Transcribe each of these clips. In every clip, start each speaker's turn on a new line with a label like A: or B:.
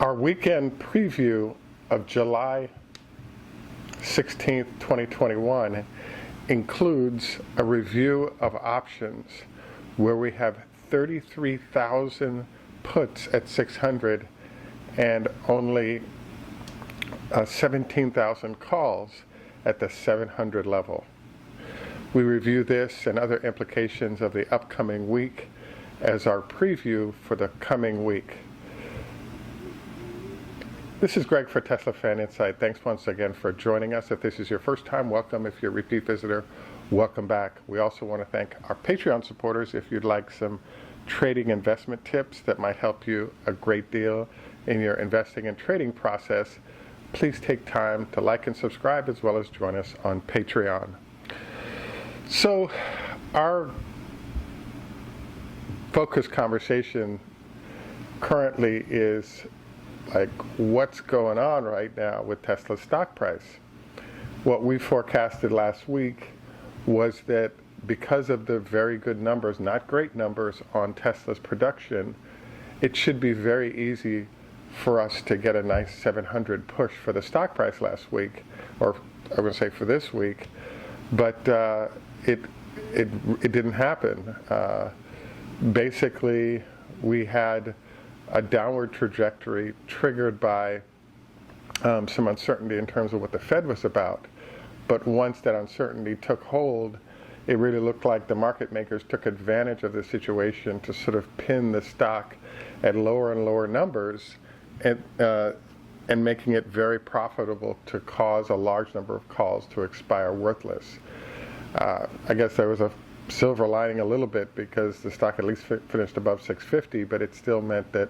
A: Our weekend preview of July 16th, 2021 includes a review of options where we have 33,000 puts at 600 and only 17,000 calls at the 700 level. We review this and other implications of the upcoming week as our preview for the coming week. This is Greg for Teslafaninsight. Thanks once again for joining us. If this is your first time, welcome. If you're a repeat visitor, welcome back. We also want to thank our Patreon supporters. If you'd like some trading investment tips that might help you a great deal in your investing and trading process, please take time to like and subscribe as well as join us on Patreon. So our focus conversation currently is like what's going on right now with Tesla's stock price. What we forecasted last week was that because of the very good numbers, not great numbers, on Tesla's production, it should be very easy for us to get a nice 700 push for the stock price last week, or I'm going to say for this week, but it didn't happen. Basically, we had a downward trajectory triggered by some uncertainty in terms of what the Fed was about. But once that uncertainty took hold, it really looked like the market makers took advantage of the situation to sort of pin the stock at lower and lower numbers and making it very profitable to cause a large number of calls to expire worthless. I guess there was a silver lining a little bit because the stock at least finished above 650, but it still meant that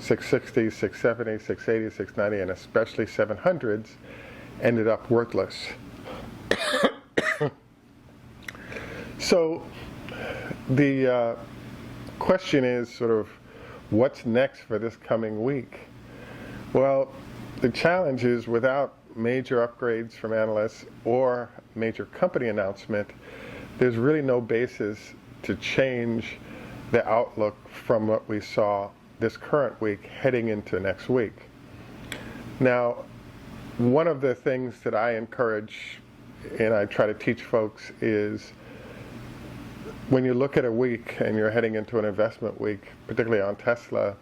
A: 660, 670, 680, 690, and especially 700s ended up worthless. So the question is sort of what's next for this coming week? Well, the challenge is without major upgrades from analysts or major company announcement, there's really no basis to change the outlook from what we saw this current week heading into next week. Now, one of the things that I encourage and I try to teach folks is when you look at a week and you're heading into an investment week, particularly on Tesla,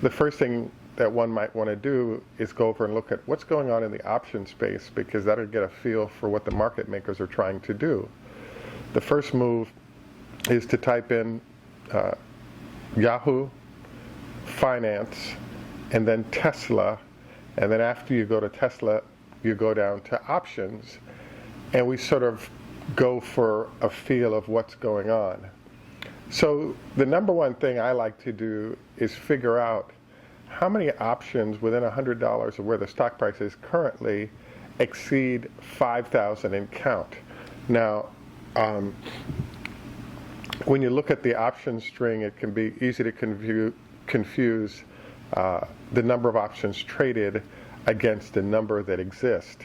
A: the first thing that one might want to do is go over and look at what's going on in the option space, because that'll get a feel for what the market makers are trying to do. The first move is to type in Yahoo, finance, and then Tesla, and then after you go to Tesla, you go down to options, and we sort of go for a feel of what's going on. So the number one thing I like to do is figure out how many options within $100 of where the stock price is currently exceed 5,000 and count. Now, when you look at the option string, it can be easy to confuse the number of options traded against the number that exist.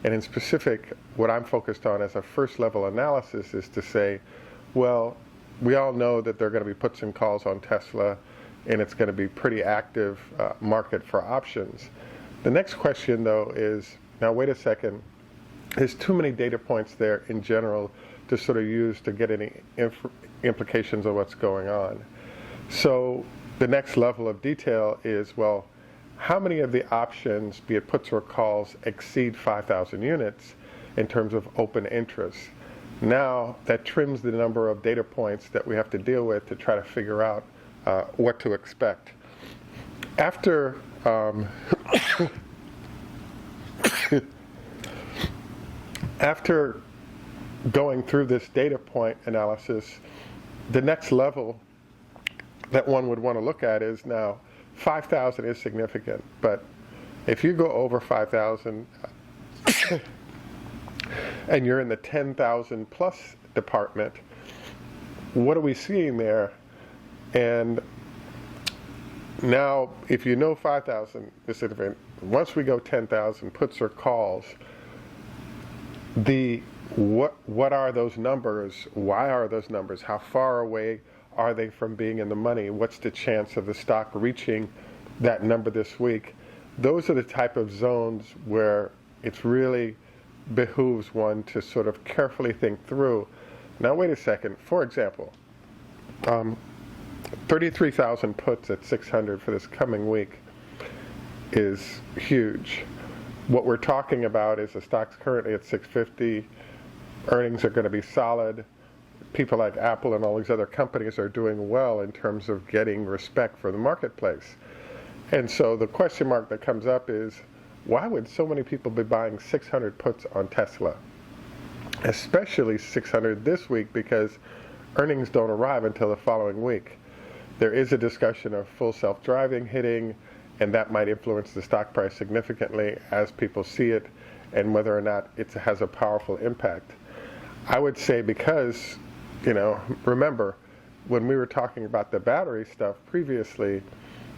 A: And in specific, what I'm focused on as a first level analysis is to say, well, we all know that there are going to be puts and calls on Tesla, and it's going to be pretty active market for options. The next question, though, is, now wait a second, there's too many data points there in general to sort of use to get any implications of what's going on. So the next level of detail is, well, how many of the options, be it puts or calls, exceed 5,000 units in terms of open interest? Now that trims the number of data points that we have to deal with to try to figure out what to expect. After after going through this data point analysis, the next level that one would want to look at is, now 5,000 is significant, but if you go over 5,000 and you're in the 10,000 plus department, what are we seeing there? And now, if you know 5,000 is significant, once we go 10,000 puts or calls, what are those numbers? Why are those numbers? How far away are they from being in the money? What's the chance of the stock reaching that number this week, those are the type of zones where it's really behooves one to sort of carefully think through. Now, wait a second. For example, 33,000 puts at 600 for this coming week is huge. What we're talking about is the stock's currently at 650. Earnings are going to be solid. People like Apple and all these other companies are doing well in terms of getting respect for the marketplace. And so the question mark that comes up is, why would so many people be buying 600 puts on Tesla? Especially 600 this week, because earnings don't arrive until the following week. There is a discussion of full self-driving hitting, and that might influence the stock price significantly as people see it, and whether or not it has a powerful impact. I would say because, remember, when we were talking about the battery stuff previously,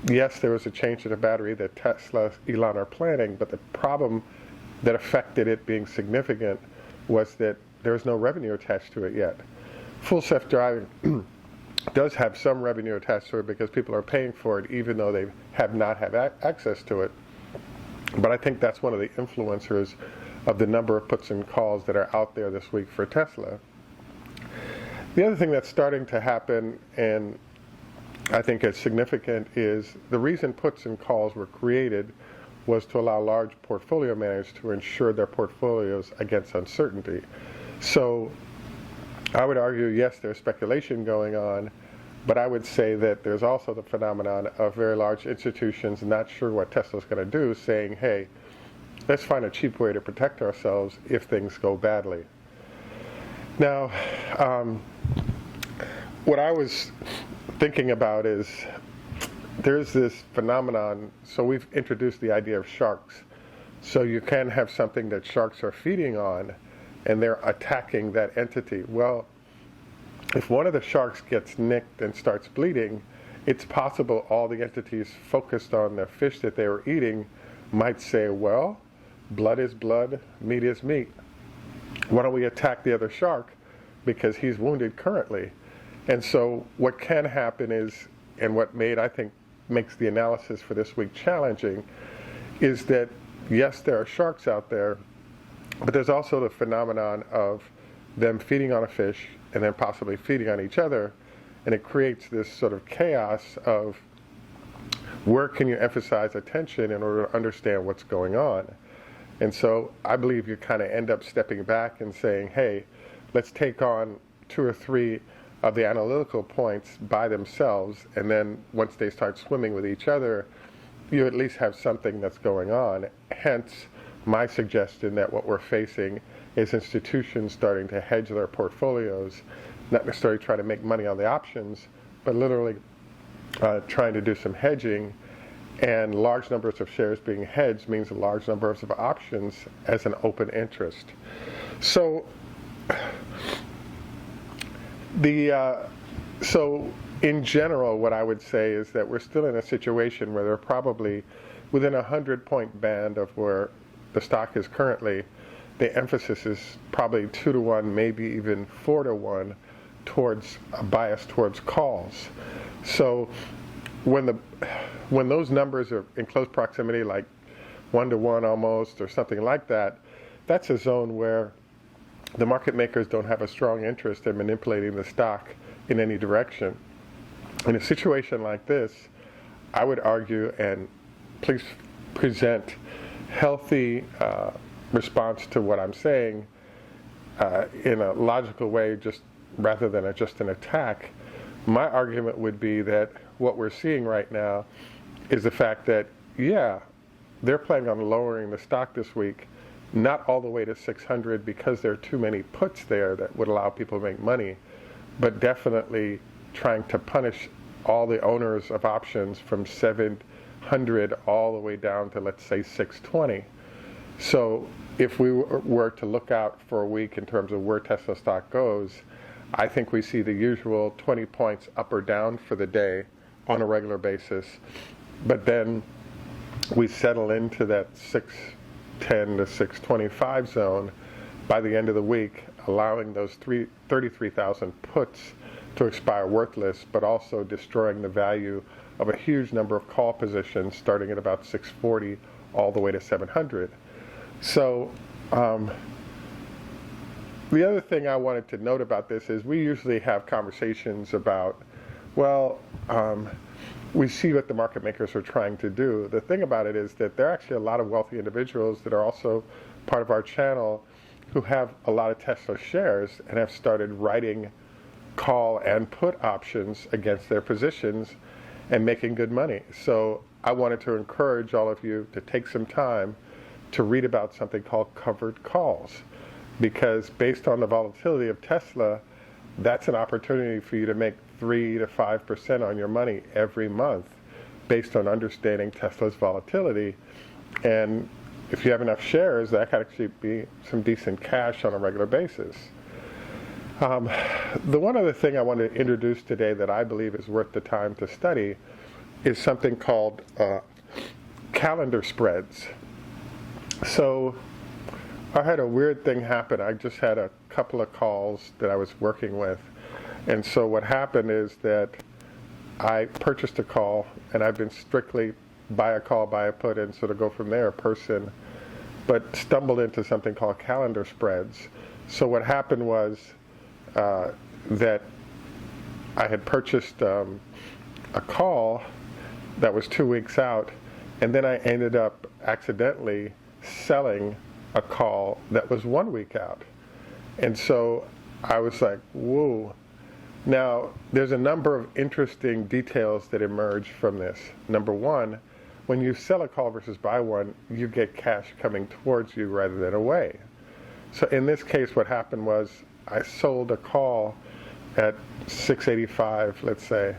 A: yes, there was a change to the battery that Tesla, Elon are planning, but the problem that affected it being significant was that there's no revenue attached to it yet. Full self-driving does have some revenue attached to it because people are paying for it even though they have not had access to it. But I think that's one of the influencers of the number of puts and calls that are out there this week for Tesla. The other thing that's starting to happen, and I think is significant, is the reason puts and calls were created was to allow large portfolio managers to insure their portfolios against uncertainty. So I would argue, yes, there's speculation going on, but I would say that there's also the phenomenon of very large institutions not sure what Tesla's going to do, saying, hey, let's find a cheap way to protect ourselves if things go badly. Now, what I was thinking about is there's this phenomenon, so we've introduced the idea of sharks. So you can have something that sharks are feeding on, and they're attacking that entity. Well, if one of the sharks gets nicked and starts bleeding, it's possible all the entities focused on the fish that they were eating might say, well, blood is blood, meat is meat. Why don't we attack the other shark because he's wounded currently? And so what can happen is, and what I think makes the analysis for this week challenging, is that yes, there are sharks out there, but there's also the phenomenon of them feeding on a fish and then possibly feeding on each other, and it creates this sort of chaos of where can you emphasize attention in order to understand what's going on. And so I believe you kind of end up stepping back and saying, hey, let's take on 2 or 3 of the analytical points by themselves, and then once they start swimming with each other, you at least have something that's going on. Hence my suggestion that what we're facing is institutions starting to hedge their portfolios, not necessarily trying to make money on the options, but literally trying to do some hedging. And large numbers of shares being hedged means a large numbers of options as an open interest. So so in general, what I would say is that we're still in a situation where they're probably within a 100-point band of where the stock is currently. The emphasis is probably 2 to 1, maybe even 4 to 1, towards a bias towards calls. So when those numbers are in close proximity, like 1 to 1 almost, or something like that, that's a zone where the market makers don't have a strong interest in manipulating the stock in any direction. In a situation like this, I would argue, and please present healthy response to what I'm saying in a logical way, just rather than just an attack. My argument would be that what we're seeing right now is the fact that, yeah, they're planning on lowering the stock this week, not all the way to 600 because there are too many puts there that would allow people to make money, but definitely trying to punish all the owners of options from 700 all the way down to, let's say, 620. So if we were to look out for a week in terms of where Tesla stock goes, I think we see the usual 20 points up or down for the day on a regular basis, but then we settle into that 610 to 625 zone by the end of the week, allowing those 33,000 puts to expire worthless, but also destroying the value of a huge number of call positions starting at about 640 all the way to 700. So the other thing I wanted to note about this is we usually have conversations about, well, we see what the market makers are trying to do. The thing about it is that there are actually a lot of wealthy individuals that are also part of our channel who have a lot of Tesla shares and have started writing call and put options against their positions and making good money. So I wanted to encourage all of you to take some time to read about something called covered calls, because based on the volatility of Tesla, that's an opportunity for you to make 3 to 5% on your money every month based on understanding Tesla's volatility. And if you have enough shares, that can actually be some decent cash on a regular basis. The one other thing I want to introduce today that I believe is worth the time to study is something called calendar spreads. So I had a weird thing happen. I just had a couple of calls that I was working with. And so what happened is that I purchased a call, and I've been strictly buy a call, buy a put, and sort of go from there, person, but stumbled into something called calendar spreads. So what happened was that I had purchased a call that was 2 weeks out, and then I ended up accidentally selling a call that was 1 week out. And so I was like, whoa. Now, there's a number of interesting details that emerge from this. Number one, when you sell a call versus buy one, you get cash coming towards you rather than away. So in this case, what happened was I sold a call at 685, let's say.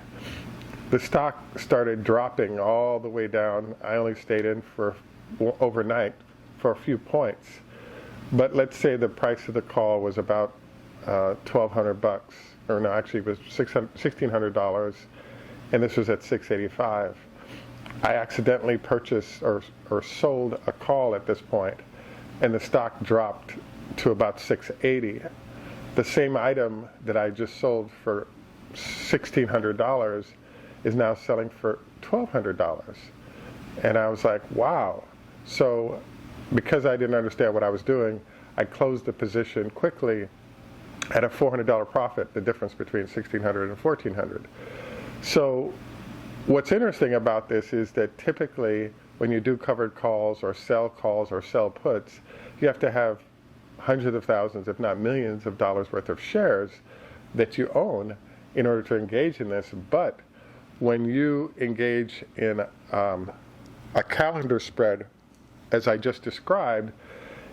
A: The stock started dropping all the way down. I only stayed in for overnight for a few points. But let's say the price of the call was about $1,200, or no, actually it was $1,600, and this was at 685. I accidentally purchased or sold a call at this point, and the stock dropped to about 680. The same item that I just sold for $1,600 is now selling for $1,200. And I was like, wow. So because I didn't understand what I was doing, I closed the position quickly at a $400 profit, the difference between $1,600 and $1,400. So what's interesting about this is that typically when you do covered calls or sell puts, you have to have hundreds of thousands, if not millions of dollars worth of shares that you own in order to engage in this. But when you engage in a calendar spread, as I just described,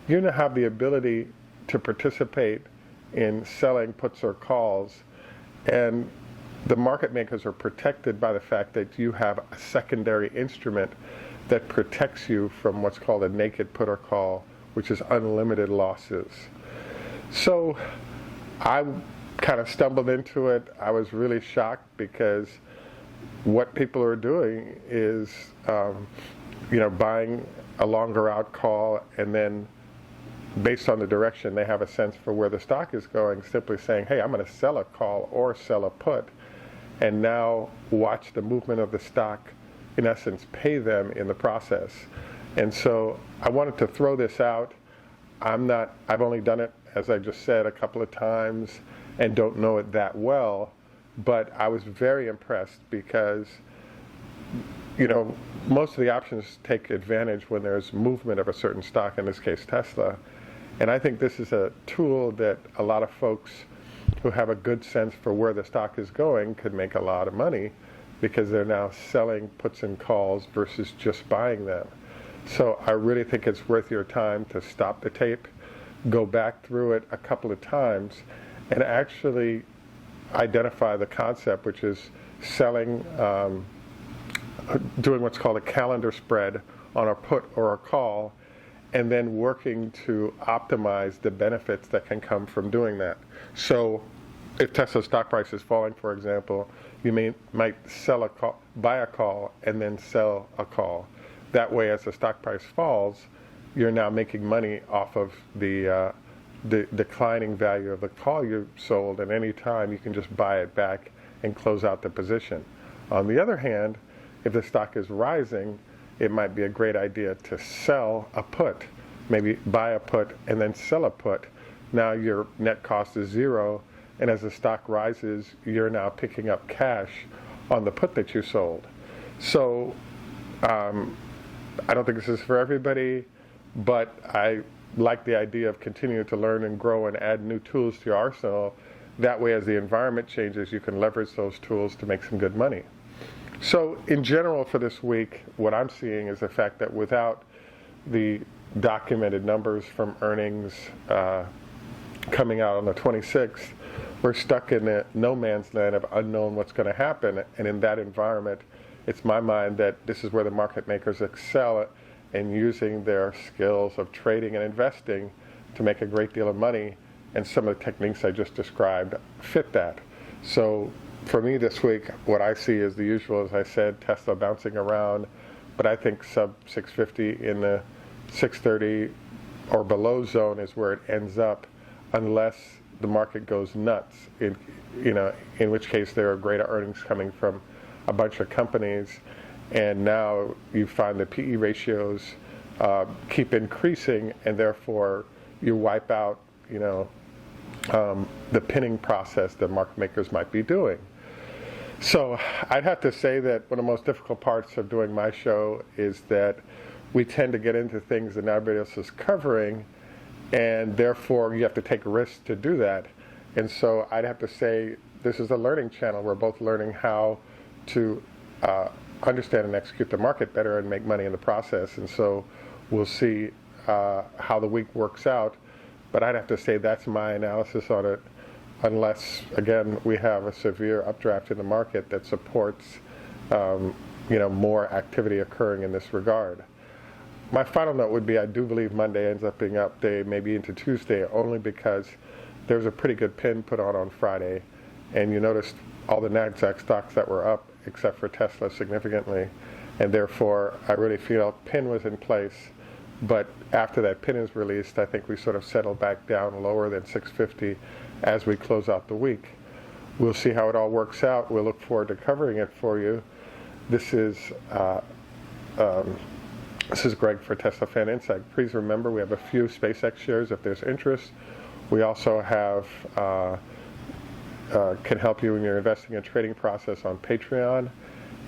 A: you now have the ability to participate in selling puts or calls, and the market makers are protected by the fact that you have a secondary instrument that protects you from what's called a naked put or call, which is unlimited losses. So I kind of stumbled into it. I was really shocked because what people are doing is buying a longer out call, and then based on the direction they have a sense for where the stock is going, simply saying, hey, I'm going to sell a call or sell a put, and now watch the movement of the stock, in essence, pay them in the process. And so I wanted to throw this out. I've only done it, as I just said, a couple of times and don't know it that well, but I was very impressed because most of the options take advantage when there's movement of a certain stock, in this case Tesla. And I think this is a tool that a lot of folks who have a good sense for where the stock is going could make a lot of money because they're now selling puts and calls versus just buying them. So I really think it's worth your time to stop the tape, go back through it a couple of times, and actually identify the concept, which is selling, doing what's called a calendar spread on a put or a call, and then working to optimize the benefits that can come from doing that. So if Tesla's stock price is falling, for example, you might sell a call, buy a call, and then sell a call. That way, as the stock price falls, you're now making money off of the the declining value of the call you sold, and any time you can just buy it back and close out the position. On the other hand, if the stock is rising, it might be a great idea to sell a put, maybe buy a put and then sell a put. Now your net cost is zero, and as the stock rises, you're now picking up cash on the put that you sold. So I don't think this is for everybody, but I like the idea of continuing to learn and grow and add new tools to your arsenal. That way, as the environment changes, you can leverage those tools to make some good money. So in general for this week, what I'm seeing is the fact that without the documented numbers from earnings coming out on the 26th, we're stuck in a no man's land of unknown what's going to happen. And in that environment, it's my mind that this is where the market makers excel in using their skills of trading and investing to make a great deal of money. And some of the techniques I just described fit that. So for me this week, what I see is the usual, as I said, Tesla bouncing around, but I think sub 650 in the 630 or below zone is where it ends up, unless the market goes nuts, in which case there are greater earnings coming from a bunch of companies, and now you find the PE ratios keep increasing, and therefore you wipe out, the pinning process that market makers might be doing. So I'd have to say that one of the most difficult parts of doing my show is that we tend to get into things that nobody else is covering, and therefore you have to take risks to do that. And so I'd have to say this is a learning channel. We're both learning how to understand and execute the market better and make money in the process. And so we'll see how the week works out. But I'd have to say that's my analysis on it, unless, again, we have a severe updraft in the market that supports more activity occurring in this regard. My final note would be I do believe Monday ends up being up day, maybe into Tuesday, only because there's a pretty good pin put on Friday, and you noticed all the NASDAQ stocks that were up except for Tesla significantly, and therefore I really feel pin was in place. But after that pin is released, I think we sort of settle back down lower than 650 as we close out the week. We'll see how it all works out. We'll look forward to covering it for you. This is Greg for Teslafaninsight. Please remember we have a few SpaceX shares if there's interest. We also have can help you in your investing and trading process on Patreon.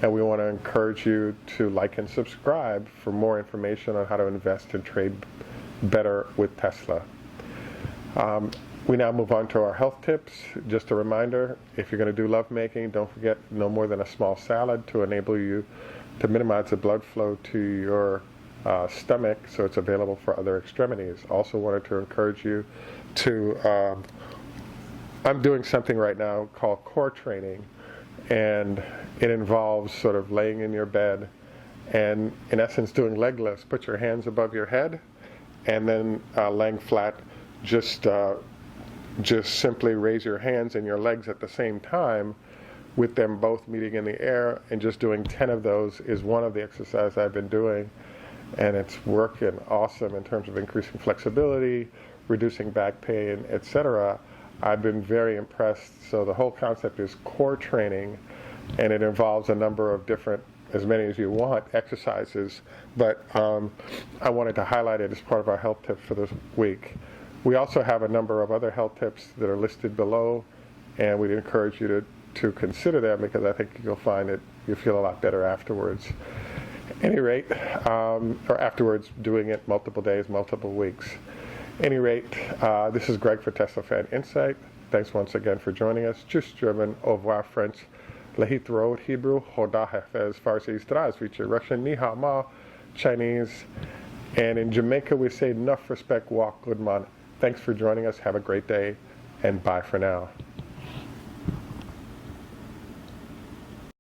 A: And we want to encourage you to like and subscribe for more information on how to invest and trade better with Tesla. We now move on to our health tips. Just a reminder, if you're going to do lovemaking, don't forget no more than a small salad to enable you to minimize the blood flow to your stomach so it's available for other extremities. Also wanted to encourage you to, I'm doing something right now called core training, and it involves sort of laying in your bed and, in essence, doing leg lifts. Put your hands above your head and then laying flat. Just simply raise your hands and your legs at the same time with them both meeting in the air, and just doing 10 of those is one of the exercises I've been doing, and it's working awesome in terms of increasing flexibility, reducing back pain, etc. I've been very impressed. So the whole concept is core training, and it involves a number of different, as many as you want, exercises. But I wanted to highlight it as part of our health tip for this week. We also have a number of other health tips that are listed below, and we'd encourage you to consider them, because I think you'll find that you feel a lot better afterwards. At any rate, or afterwards doing it multiple days, multiple weeks. At any rate, this is Greg for Teslafaninsight. Thanks once again for joining us. Tschüss German, au revoir French, Lahit Road Hebrew, Hoda Hafez Farsi Zdravstvuyte, Russian Ni Hao Ma, Chinese, and in Jamaica we say enough respect, walk good man. Thanks for joining us. Have a great day, and bye for now.